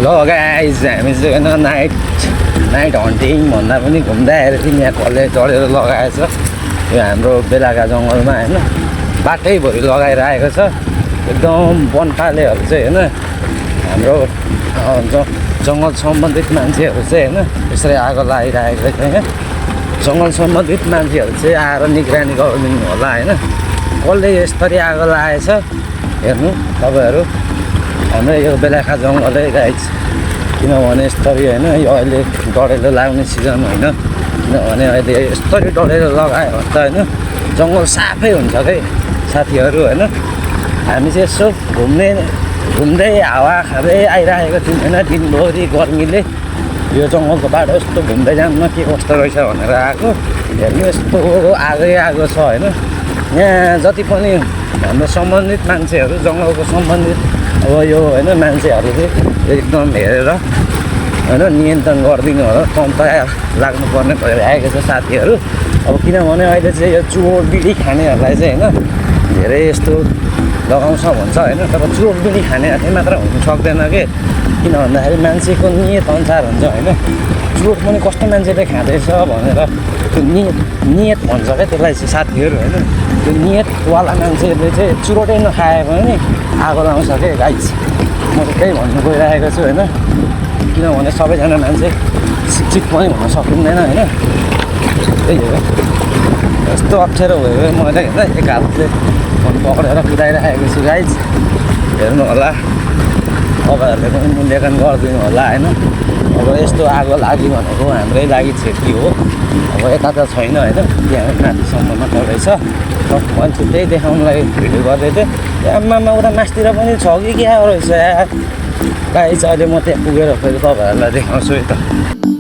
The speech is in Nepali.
ल गाइस हामी चाहिँ होइन नाइट हन्टिङ भन्दा पनि घुम्दै आएर चाहिँ यहाँ कसले चढेर लगाएछ यो हाम्रो बेलाका जङ्गलमा होइन बाटैभरि लगाएर आएको छ एकदम वनपालेहरू चाहिँ होइन हाम्रो जङ्गल सम्बन्धित मान्छेहरू चाहिँ होइन यसरी आगो लगाइरहेको छ यहाँ जङ्गल सम्बन्धित मान्छेहरू चाहिँ आएर निगरानी गरिदिनु होला होइन कसले यसरी आगो लगाएछ हेर्नु तपाईँहरू हाम्रो यो बेलाका जङ्गलै गाइस किनभने यसरी होइन यो अहिले डढेलो लाग्ने सिजन होइन किनभने अहिले यसरी डढेलो लगायो भने त होइन जङ्गल साफै हुन्छ है साथीहरू होइन हामी चाहिँ यसो घुम्दै हावा खाँदै आइरहेको थियौँ होइन दिनभरि गर्मीले यो जङ्गलको बाटो यस्तो घुम्दै जान्न के कस्तो रहेछ भनेर आएको हेर्नु यस्तो आगो छ होइन यहाँ जति पनि हाम्रो सम्बन्धित मान्छेहरू जङ्गलको सम्बन्धित अब यो होइन मान्छेहरू चाहिँ एकदम हेरेर होइन नियन्त्रण गरिदिनु होला तन्त्र लाग्नुपर्ने भइरहेको छ साथीहरू अब किनभने अहिले चाहिँ यो चोर बिडी खानेहरूलाई चाहिँ होइन धेरै यस्तो लगाउँछ भन्छ होइन तर चोर बिडी खानेहरूले मात्र हुनु सक्दैन कि किन भन्दाखेरि मान्छेको नियत अनुसार हुन्छ होइन चोर पनि कस्तो मान्छेले खाँदैछ भनेर त्यो नियत भन्छ क्या त्यसलाई चाहिँ साथीहरू होइन त्यो नियतवाला मान्छेले चाहिँ चुरोटै नखाए पनि आगो लाउँछ क्या गाइस म चाहिँ त्यही भन्नु गइरहेको छु होइन किनभने सबैजना मान्छे शिक्षित पनि हुन सकिँदैन होइन त्यही हो यस्तो अप्ठ्यारो भयो मैले होइन एक हातले फोन पक्रेर कुदाइरहेको छु गाइस हेर्नु होला तपाईँहरूले पनि मूल्याङ्कन गरिदिनु होला होइन अब यस्तो आगो लाग्यो भनेको हाम्रै लागि क्षति हो अब यता त छैन होइन त्यहाँ माथिसम्म मात्र रहेछ मान्छे त्यही देखाउनुलाई भिडियो गर्दै थिएँ आमामा उता मासतिर पनि छ कि क्या रहेछ गाइस अहिले म त्यहाँ पुगेर फेरि तपाईँहरूलाई देखाउँछु है त